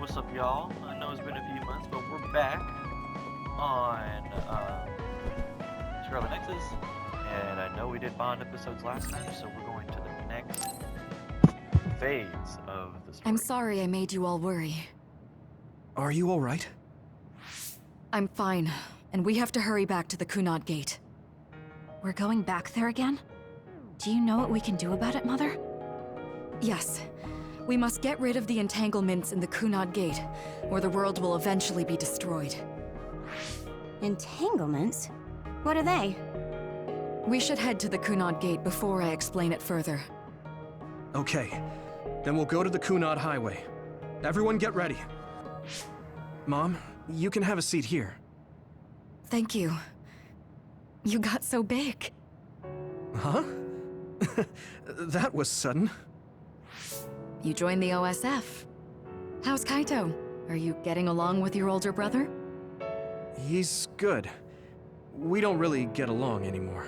what's up, y'all? I know it's been a few months, but we're back on SCARLET NEXUS, and I know we did Bond episodes last time, so we're going to the next phase of the story. I'm sorry I made you all worry. Are you all right? I'm fine, and we have to hurry back to the Kunad Gate. We're going back there again? Do you know what we can do about it, Mother? Yes. We must get rid of the entanglements in the Kunad Gate, or the world will eventually be destroyed. Entanglements? What are they? We should head to the Kunad Gate before I explain it further. Okay. Then we'll go to the Kunad Highway. Everyone get ready. Mom, you can have a seat here. Thank you. You got so big. Huh? That was sudden. You joined the OSF. How's Kaito? Are you getting along with your older brother? He's good. We don't really get along anymore.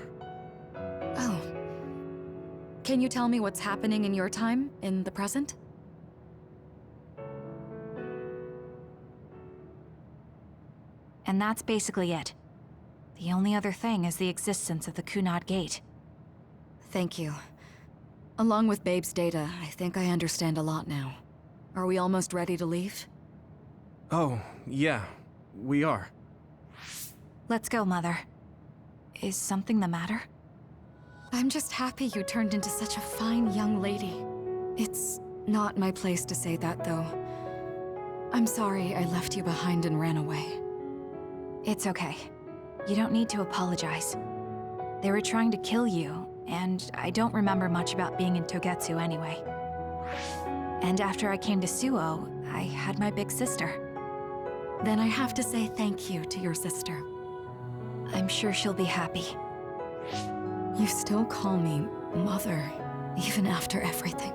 Oh. Can you tell me what's happening in your time, in the present? And that's basically it. The only other thing is the existence of the Kunad Gate. Thank you. Along with Babe's data, I think I understand a lot now. Are we almost ready to leave? Oh, yeah. We are. Let's go, Mother. Is something the matter? I'm just happy you turned into such a fine young lady. It's not my place to say that, though. I'm sorry I left you behind and ran away. It's okay. You don't need to apologize. They were trying to kill you, and I don't remember much about being in Togetsu anyway. And after I came to Suo, I had my big sister. Then I have to say thank you to your sister. I'm sure she'll be happy. You still call me Mother, even after everything.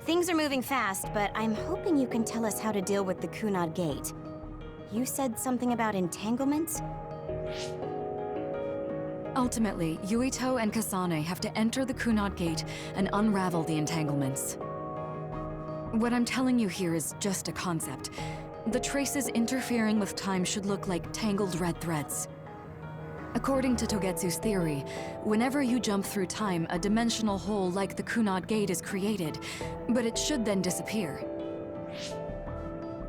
Things are moving fast, but I'm hoping you can tell us how to deal with the Kunad Gate. You said something about entanglements? Ultimately, Yuito and Kasane have to enter the Kunad Gate and unravel the entanglements. What I'm telling you here is just a concept. The traces interfering with time should look like tangled red threads. According to Togetsu's theory, whenever you jump through time, a dimensional hole like the Kunad Gate is created, but it should then disappear.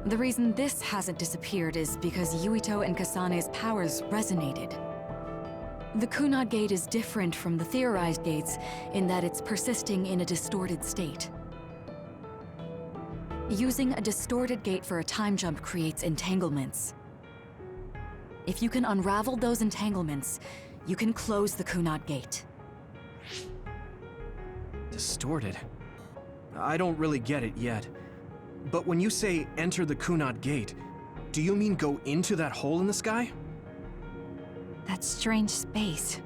The reason this hasn't disappeared is because Yuito and Kasane's powers resonated. The Kunad Gate is different from the theorized gates in that it's persisting in a distorted state. Using a distorted gate for a time jump creates entanglements. If you can unravel those entanglements, you can close the Kunad Gate. Distorted? I don't really get it yet. But when you say enter the Kunad Gate, do you mean go into that hole in the sky? That strange space.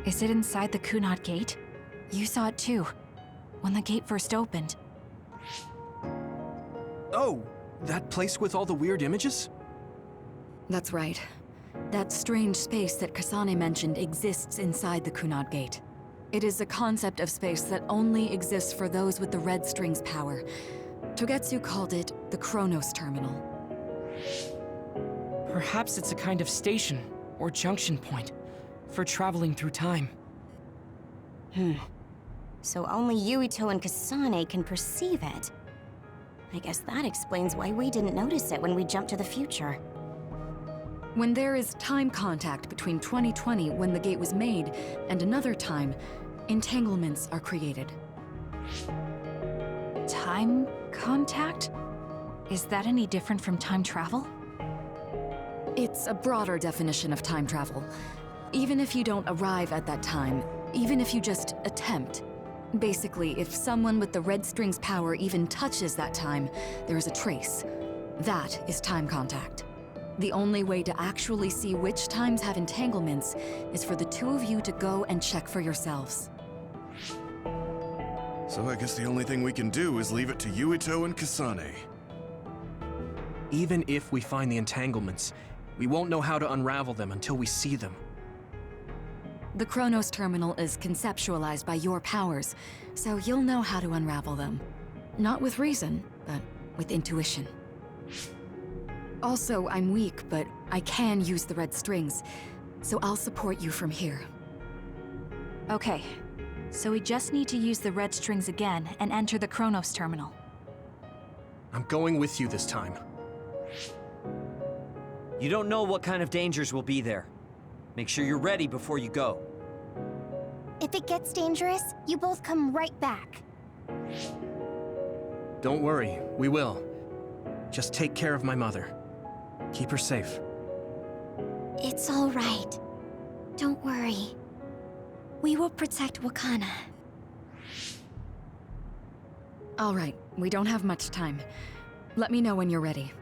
Is it inside the Kunad Gate? You saw it too, when the gate first opened. Oh, that place with all the weird images? That's right. That strange space that Kasane mentioned exists inside the Kunad Gate. It is a concept of space that only exists for those with the red string's power. Togetsu called it the Chronos Terminal. Perhaps it's a kind of station or junction point for traveling through time. So only Yuito and Kasane can perceive it. I guess that explains why we didn't notice it when we jumped to the future. When there is time contact between 2020, when the gate was made, and another time, entanglements are created. Time contact? Is that any different from time travel? It's a broader definition of time travel. Even if you don't arrive at that time, even if you just attempt. Basically, if someone with the red string's power even touches that time, there is a trace. That is time contact. The only way to actually see which times have entanglements is for the two of you to go and check for yourselves. So I guess the only thing we can do is leave it to Yuito and Kasane. Even if we find the entanglements, we won't know how to unravel them until we see them. The Chronos terminal is conceptualized by your powers, so you'll know how to unravel them. Not with reason, but with intuition. Also, I'm weak, but I can use the red strings, so I'll support you from here. Okay, so we just need to use the red strings again and enter the Chronos terminal. I'm going with you this time. You don't know what kind of dangers will be there. Make sure you're ready before you go. If it gets dangerous, you both come right back. Don't worry, we will. Just take care of my mother. Keep her safe. It's all right. Don't worry. We will protect Wakana. All right, we don't have much time. Let me know when you're ready.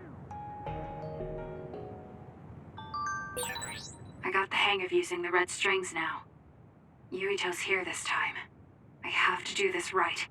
I got the hang of using the red strings now. Yuito's here this time. I have to do this right.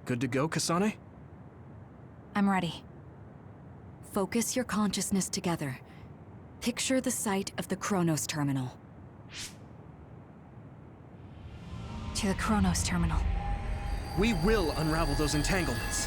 Good to go, Kasane? I'm ready. Focus your consciousness together. Picture the site of the Chronos terminal. To the Chronos terminal. We will unravel those entanglements.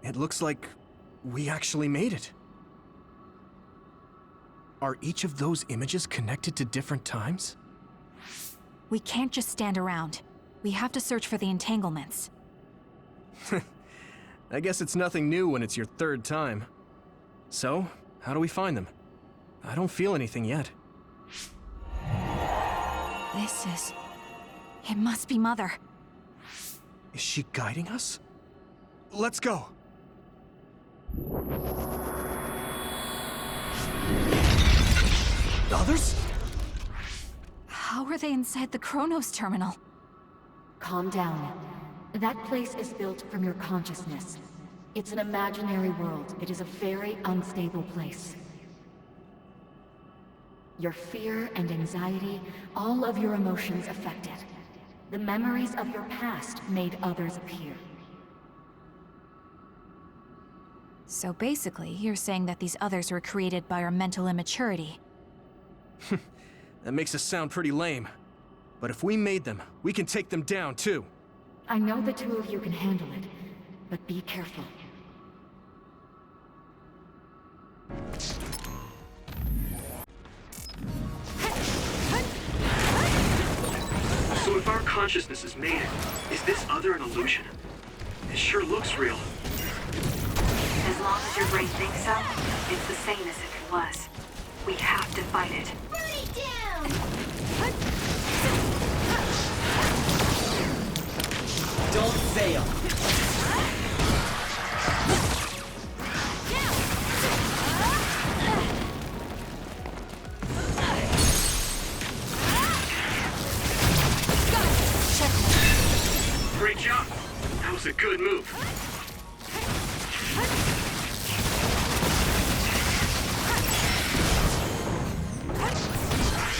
It looks like we actually made it. Are each of those images connected to different times? We can't just stand around. We have to search for the entanglements. I guess it's nothing new when it's your third time. So, how do we find them? I don't feel anything yet. It must be Mother. Is she guiding us? Let's go! Others? How are they inside the Chronos terminal? Calm down. That place is built from your consciousness. It's an imaginary world. It is a very unstable place. Your fear and anxiety, all of your emotions affected. The memories of your past made others appear. So basically, you're saying that these others were created by our mental immaturity. That makes us sound pretty lame. But if we made them, we can take them down too. I know the two of you can handle it, but be careful. So if our consciousness made it, is this other an illusion? It sure looks real. As long as your brain thinks so, it's the same as if it was. We have to fight it. Burn it down! Don't fail! Great job! That was a good move.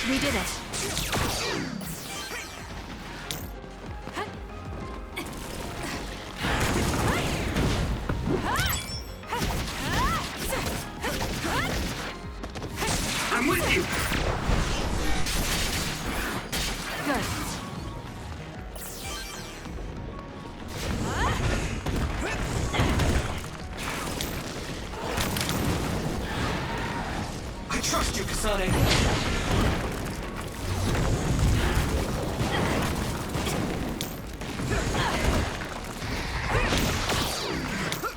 We did it. I'm with you! Good. trust you, Kasane.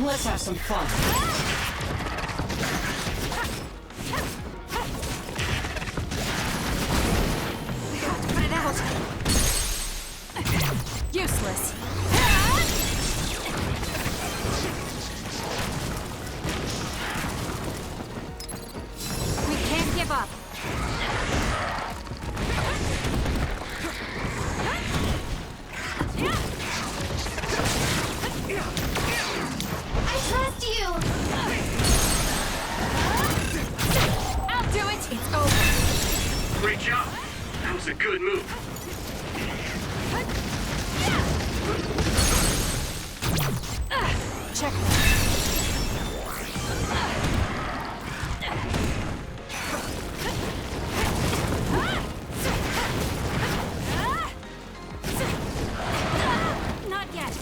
Let's have some fun. We have to put it out. Useless. We can't give up. I trust you! I'll do it. It's over. Great job. That was a good move. Check. Not yet.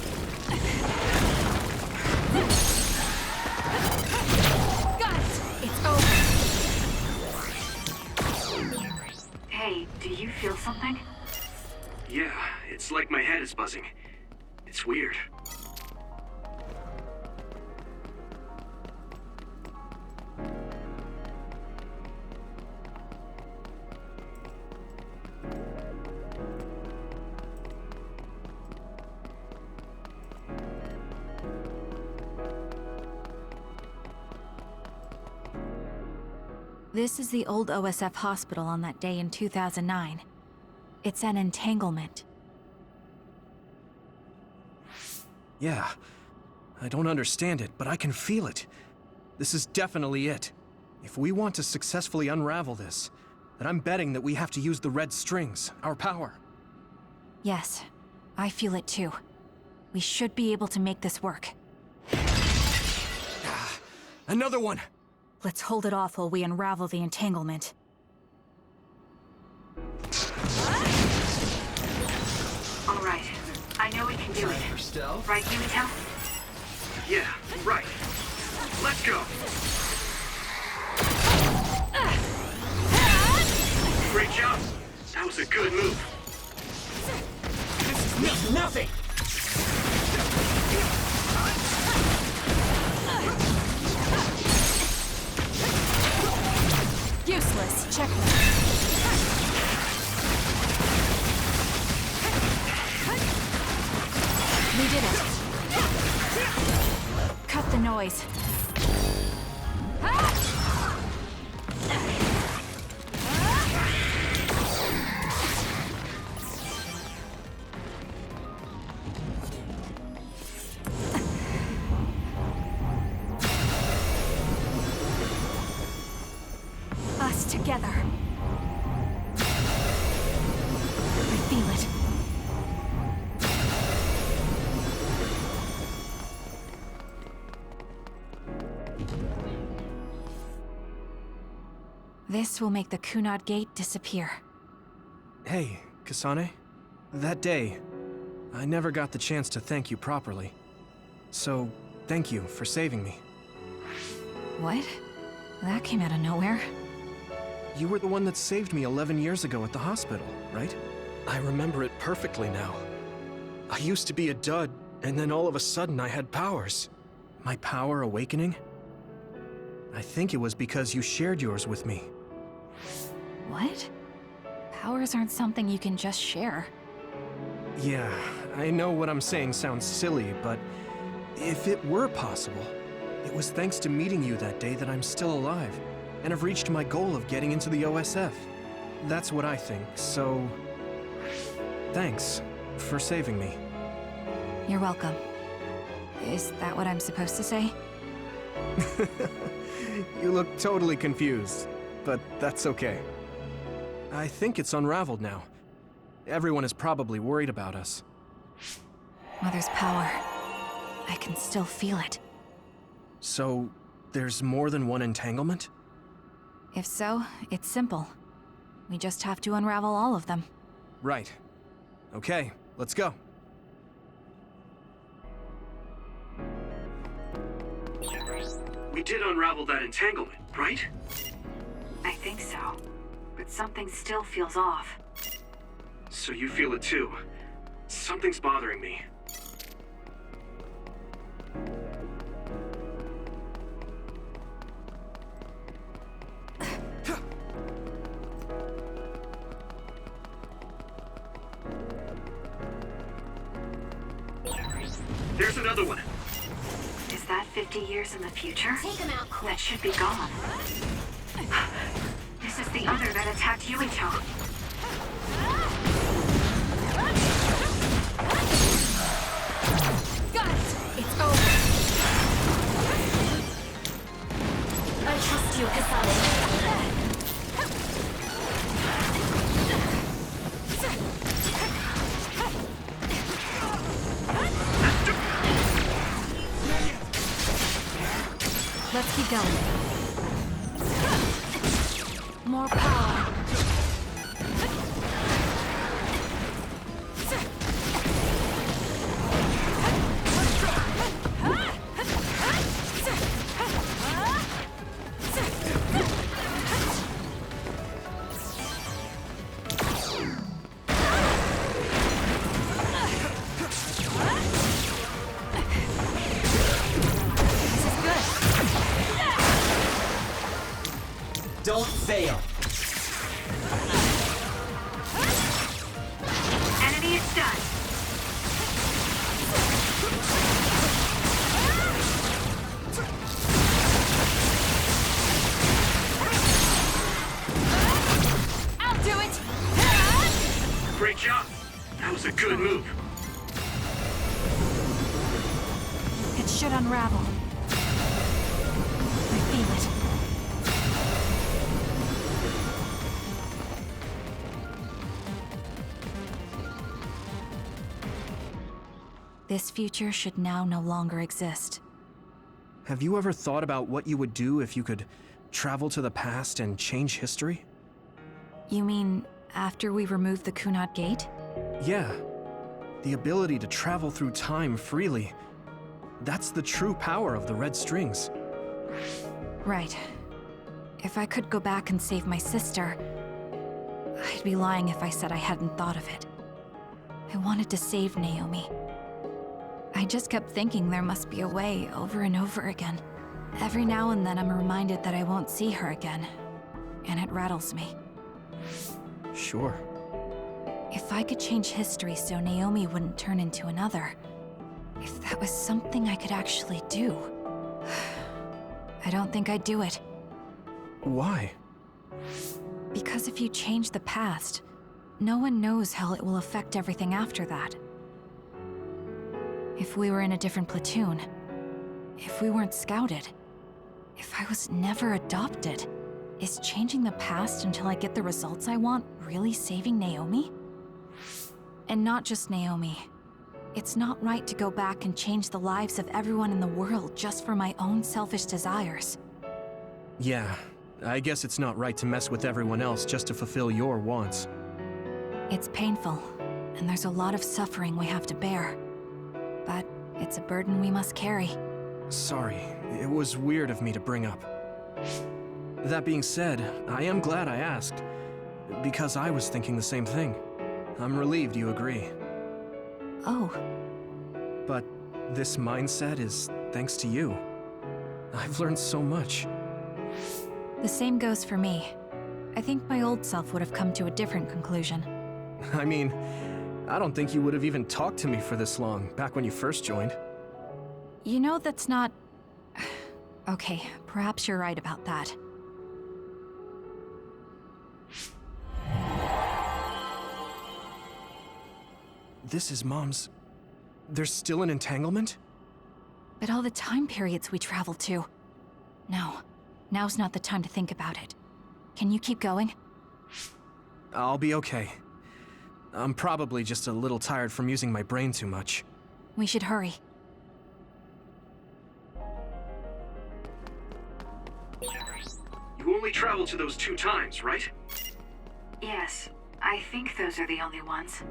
Got it. It's over. Hey, do you feel something? Yeah, it's like my head is buzzing. It's weird. This is the old OSF hospital on that day in 2009. It's an entanglement. Yeah. I don't understand it, but I can feel it. This is definitely it. If we want to successfully unravel this, then I'm betting that we have to use the red strings, our power. Yes, I feel it too. We should be able to make this work. Another one! Let's hold it off while we unravel the entanglement. All right. I know we can do it. Right, Yumito? Yeah, right. Let's go. Great job. That was a good move. This is nothing! Useless. Check. We did it. Cut the noise. Us together. I feel it. This will make the Kunad Gate disappear. Hey, Kasane. That day, I never got the chance to thank you properly. So, thank you for saving me. What? That came out of nowhere. You were the one that saved me 11 years ago at the hospital, right? I remember it perfectly now. I used to be a dud, and then all of a sudden I had powers. My power awakening? I think it was because you shared yours with me. What? Powers aren't something you can just share. Yeah, I know what I'm saying sounds silly, but if it were possible, it was thanks to meeting you that day that I'm still alive, and have reached my goal of getting into the OSF. That's what I think, so... thanks for saving me. You're welcome. Is that what I'm supposed to say? You look totally confused, but that's okay. I think it's unraveled now. Everyone is probably worried about us. Mother's power. I can still feel it. So, there's more than one entanglement? If so, it's simple. We just have to unravel all of them. Right. Okay, let's go. We did unravel that entanglement, right? I think so. But something still feels off. So you feel it too. Something's bothering me. There's another one. Is that 50 years in the future? Take him out quick. That should be gone. This is the other that attacked Yuito. Got it! It's over! I trust you, Kasane. Let's keep going. More power. Don't fail. Enemy is done. I'll do it! Great job. That was a good move. It should unravel. I feel it. This future should now no longer exist. Have you ever thought about what you would do if you could travel to the past and change history? You mean after we remove the Kunat Gate? Yeah. The ability to travel through time freely. That's the true power of the red strings. Right. If I could go back and save my sister, I'd be lying if I said I hadn't thought of it. I wanted to save Naomi. I just kept thinking there must be a way over and over again. Every now and then I'm reminded that I won't see her again, and it rattles me. Sure. If I could change history so Naomi wouldn't turn into another, if that was something I could actually do, I don't think I'd do it. Why? Because if you change the past, no one knows how it will affect everything after that. If we were in a different platoon, if we weren't scouted, if I was never adopted, is changing the past until I get the results I want really saving Naomi? And not just Naomi. It's not right to go back and change the lives of everyone in the world just for my own selfish desires. Yeah, I guess it's not right to mess with everyone else just to fulfill your wants. It's painful, and there's a lot of suffering we have to bear. But it's a burden we must carry. Sorry, it was weird of me to bring up. That being said, I am glad I asked, because I was thinking the same thing. I'm relieved you agree. Oh. But this mindset is thanks to you. I've learned so much. The same goes for me. I think my old self would have come to a different conclusion. I mean, I don't think you would have even talked to me for this long, back when you first joined. You know that's not... Okay, perhaps you're right about that. This is Mom's... There's still an entanglement? But all the time periods we travel to... No, now's not the time to think about it. Can you keep going? I'll be okay. I'm probably just a little tired from using my brain too much. We should hurry. You only traveled to those 2 times, right? Yes, I think those are the only ones.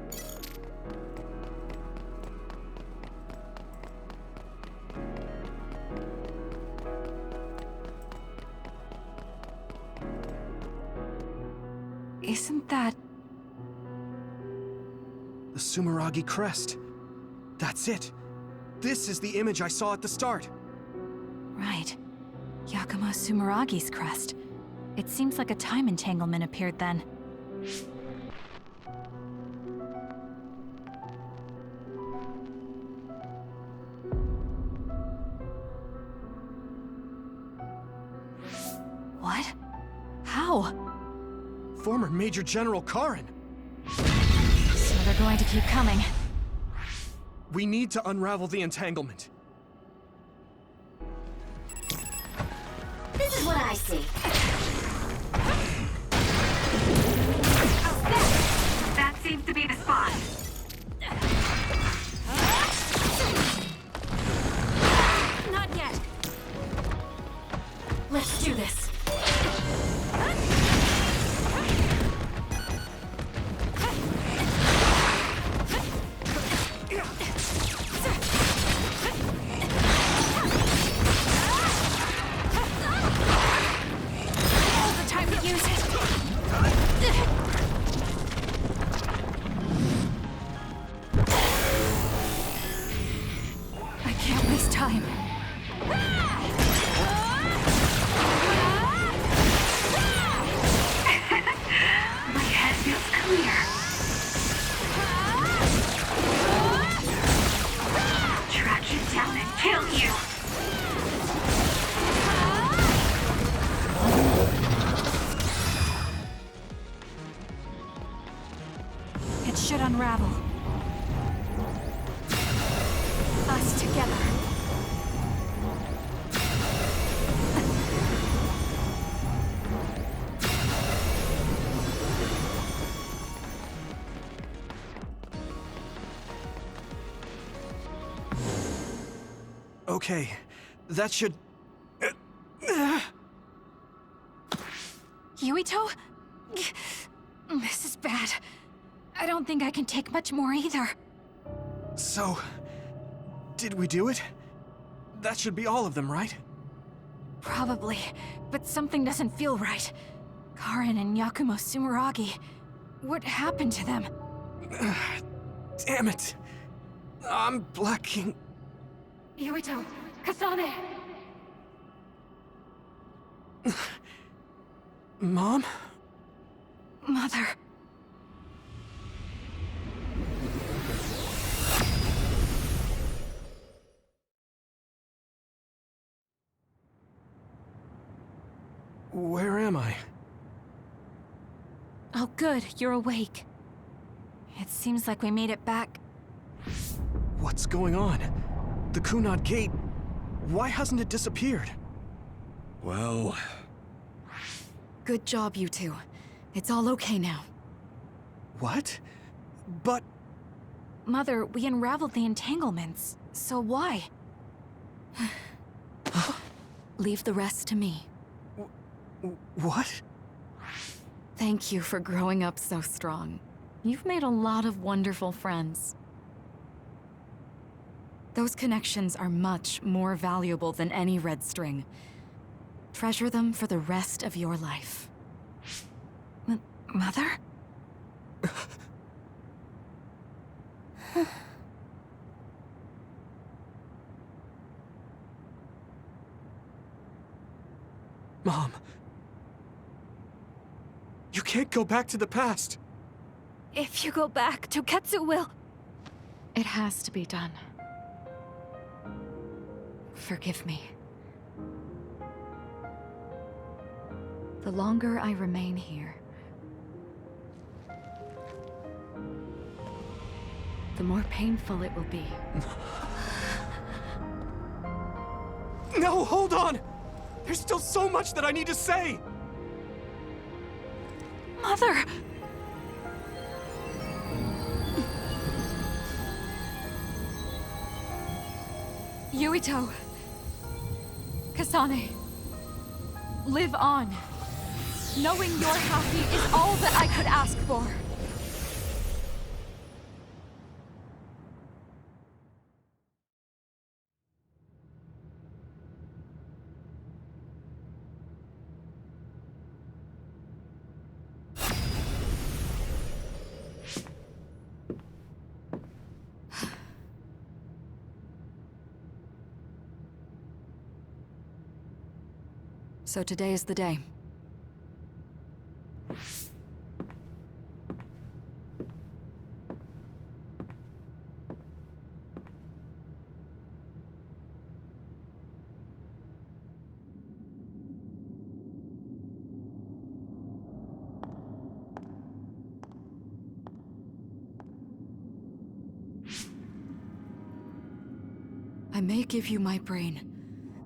Isn't that... The Sumeragi crest. That's it. This is the image I saw at the start. Right. Yakumo Sumeragi's crest. It seems like a time entanglement appeared then. What? How? Former Major General Karin. So they're going to keep coming. We need to unravel the entanglement. This is what I see. That seems to be the spot. Not yet. Let's do this. Now's the time to use it. I can't waste time. My head feels clear. Track you down and kill you. It should unravel. Us together. Okay, that should... Yuito? This is bad. I don't think I can take much more either. So... did we do it? That should be all of them, right? Probably, but something doesn't feel right. Karin and Yakumo Sumeragi. What happened to them? Damn it! I'm blacking... Yuito! Kasane! Mom? Mother... Where am I? Oh good, you're awake. It seems like we made it back. What's going on? The Kunad Gate... why hasn't it disappeared? Well... Good job, you two. It's all okay now. What? But... Mother, we unraveled the entanglements, so why? Leave the rest to me. What? Thank you for growing up so strong. You've made a lot of wonderful friends. Those connections are much more valuable than any red string. Treasure them for the rest of your life. Mother? Mom... you can't go back to the past! If you go back, Toketsu will... It has to be done. Forgive me. The longer I remain here, the more painful it will be. No, hold on! There's still so much that I need to say! Mother! Yuito! Kasane! Live on! Knowing you're happy is all that I could ask for! So today is the day. I may give you my brain,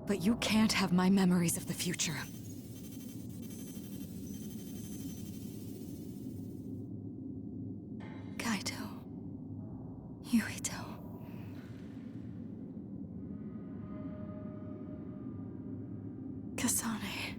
but you can't have my memories of the future. Kaito. Yuito. Kasane.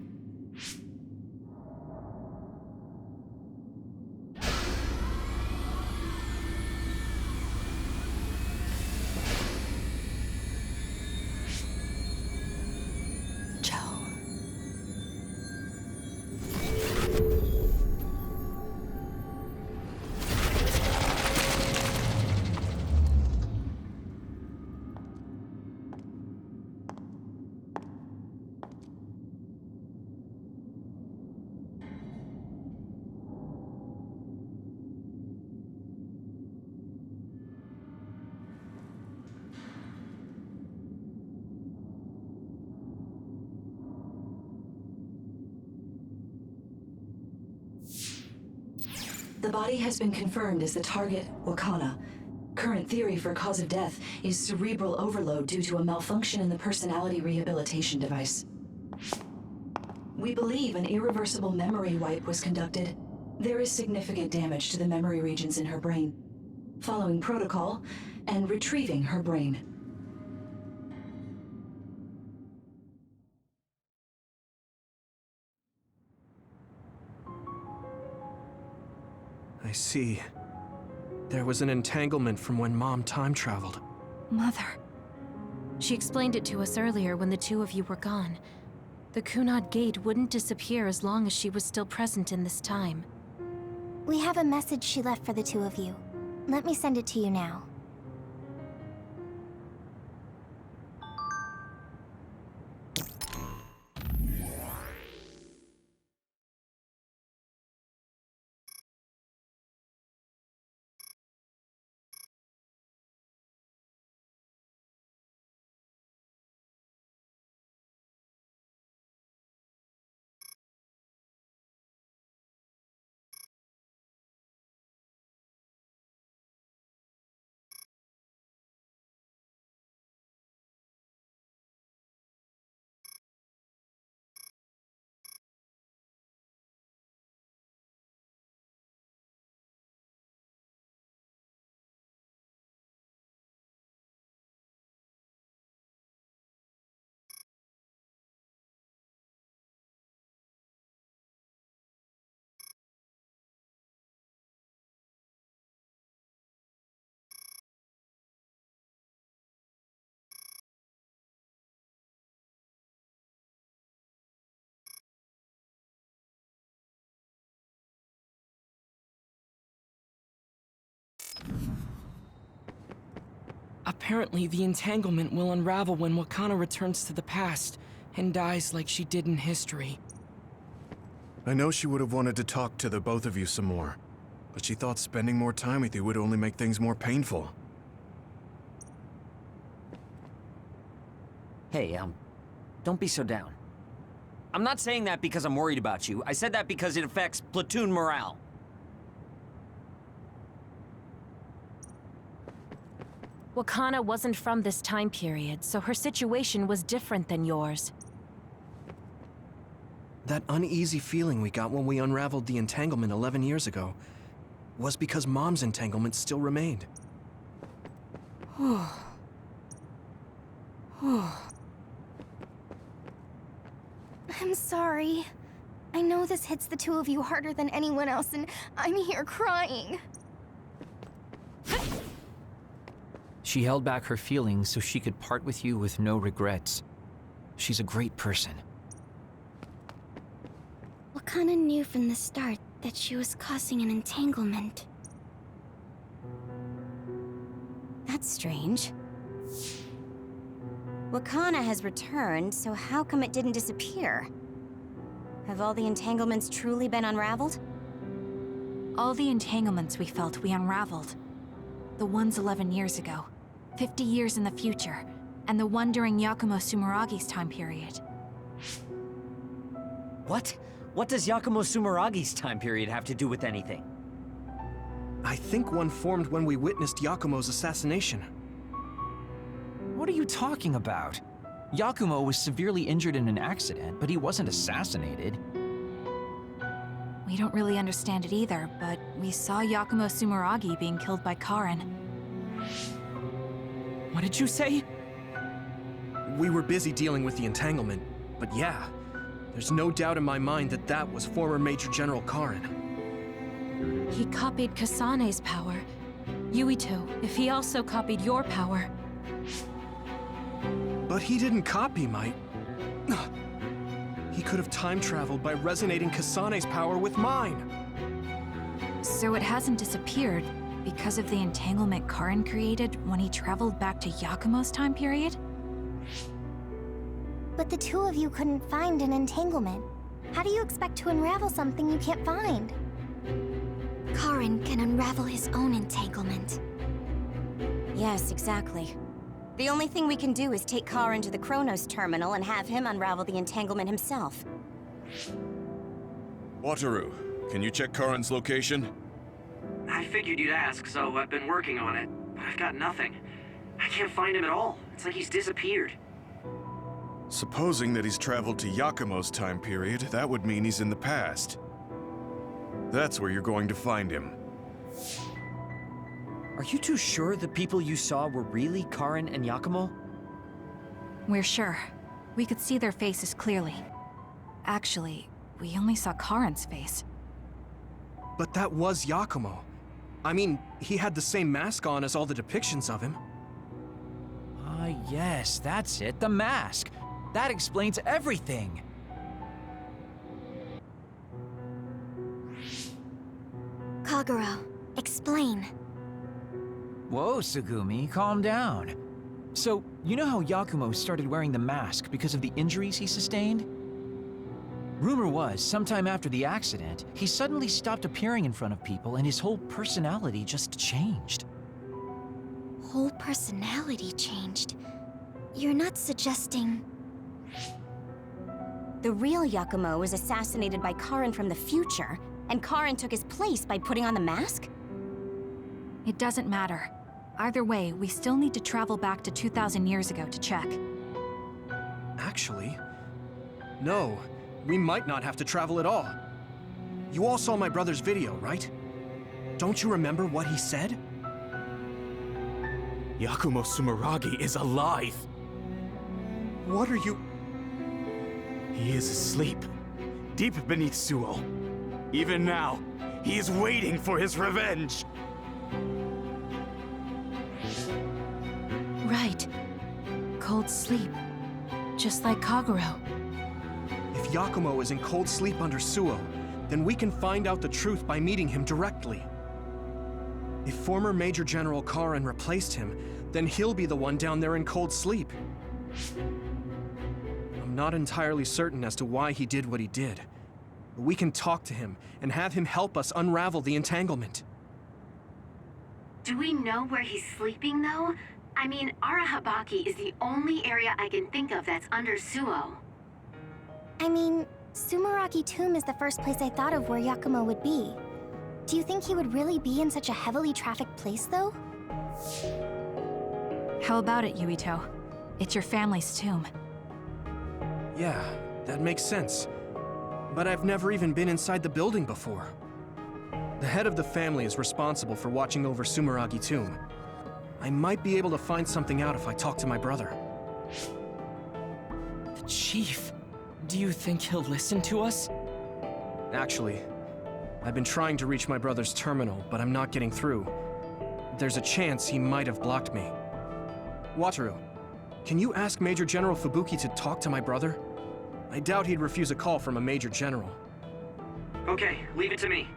The body has been confirmed as the target, Wakana. Current theory for cause of death is cerebral overload due to a malfunction in the personality rehabilitation device. We believe an irreversible memory wipe was conducted. There is significant damage to the memory regions in her brain. Following protocol and retrieving her brain. I see. There was an entanglement from when Mom time traveled. Mother. She explained it to us earlier when the two of you were gone. The Kunad Gate wouldn't disappear as long as she was still present in this time. We have a message she left for the two of you. Let me send it to you now. Apparently, the entanglement will unravel when Wakana returns to the past and dies like she did in history. I know she would have wanted to talk to the both of you some more, but she thought spending more time with you would only make things more painful. Hey, don't be so down. I'm not saying that because I'm worried about you. I said that because it affects platoon morale. Wakana wasn't from this time period, so her situation was different than yours. That uneasy feeling we got when we unraveled the entanglement 11 years ago was because Mom's entanglement still remained. I'm sorry. I know this hits the two of you harder than anyone else, and I'm here crying. She held back her feelings so she could part with you with no regrets. She's a great person. Wakana knew from the start that she was causing an entanglement. That's strange. Wakana has returned, so how come it didn't disappear? Have all the entanglements truly been unraveled? All the entanglements we felt we unraveled. The ones 11 years ago, 50 years in the future, and the one during Yakumo Sumeragi's time period. What? What does Yakumo Sumeragi's time period have to do with anything? I think one formed when we witnessed Yakumo's assassination. What are you talking about? Yakumo was severely injured in an accident, but he wasn't assassinated. We don't really understand it either, but we saw Yakumo Sumeragi being killed by Karin. What did you say? We were busy dealing with the entanglement, but yeah, there's no doubt in my mind that that was former Major General Karin. He copied Kasane's power. Yuito, if he also copied your power. But he didn't copy my... He could have time-traveled by resonating Kasane's power with mine. So it hasn't disappeared because of the entanglement Karin created when he traveled back to Yakumo's time period? But the two of you couldn't find an entanglement. How do you expect to unravel something you can't find? Karin can unravel his own entanglement. Yes, exactly. The only thing we can do is take Karin to the Chronos terminal and have him unravel the entanglement himself. Wataru, can you check Karin's location? I figured you'd ask, so I've been working on it. But I've got nothing. I can't find him at all. It's like he's disappeared. Supposing that he's traveled to Yakumo's time period, that would mean he's in the past. That's where you're going to find him. Are you too sure the people you saw were really Karin and Yakumo? We're sure. We could see their faces clearly. Actually, we only saw Karin's face. But that was Yakumo. I mean, he had the same mask on as all the depictions of him. Ah, yes, that's it, the mask. That explains everything. Kagero, explain. Whoa, Tsugumi, calm down. So, you know how Yakumo started wearing the mask because of the injuries he sustained? Rumor was, sometime after the accident, he suddenly stopped appearing in front of people and his whole personality just changed. Whole personality changed? You're not suggesting... The real Yakumo was assassinated by Karin from the future, and Karin took his place by putting on the mask? It doesn't matter. Either way, we still need to travel back to 2,000 years ago to check. Actually, no. We might not have to travel at all. You all saw my brother's video, right? Don't you remember what he said? Yakumo Sumeragi is alive! What are you... He is asleep, deep beneath Suo. Even now, he is waiting for his revenge! Right. Cold sleep. Just like Kagero. If Yakumo is in cold sleep under Suo, then we can find out the truth by meeting him directly. If former Major General Karin replaced him, then he'll be the one down there in cold sleep. I'm not entirely certain as to why he did what he did, but we can talk to him and have him help us unravel the entanglement. Do we know where he's sleeping, though? I mean, Arahabaki is the only area I can think of that's under Suo. I mean, Sumeragi Tomb is the first place I thought of where Yakumo would be. Do you think he would really be in such a heavily trafficked place, though? How about it, Yuito? It's your family's tomb. Yeah, that makes sense. But I've never even been inside the building before. The head of the family is responsible for watching over Sumeragi Tomb. I might be able to find something out if I talk to my brother. The chief. Do you think he'll listen to us? Actually, I've been trying to reach my brother's terminal, but I'm not getting through. There's a chance he might have blocked me. Wataru, can you ask Major General Fubuki to talk to my brother? I doubt he'd refuse a call from a Major General. Okay, leave it to me.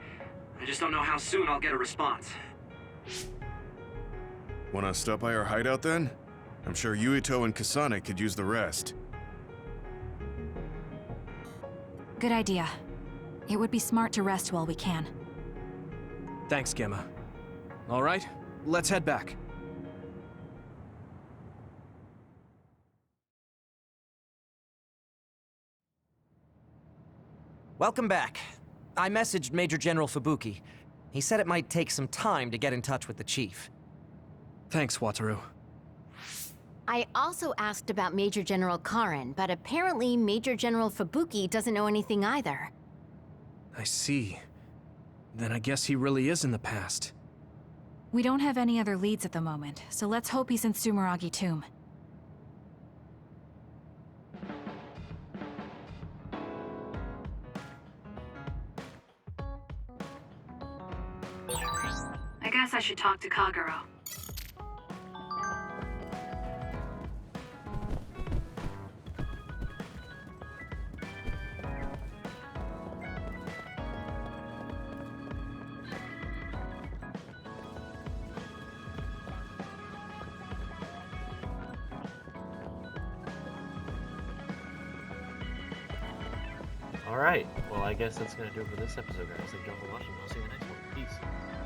I just don't know how soon I'll get a response. Wanna stop by our hideout then? I'm sure Yuito and Kasane could use the rest. Good idea. It would be smart to rest while we can. Thanks, Gemma. All right, let's head back. Welcome back. I messaged Major General Fubuki. He said it might take some time to get in touch with the chief. Thanks, Wataru. I also asked about Major General Karen, but apparently Major General Fubuki doesn't know anything either. I see. Then I guess he really is in the past. We don't have any other leads at the moment, so let's hope he's in Sumeragi Tomb. I guess I should talk to Kagero. Alright, well I guess that's gonna do it for this episode, guys. Thank you all for watching. I'll see you in the next one. Peace.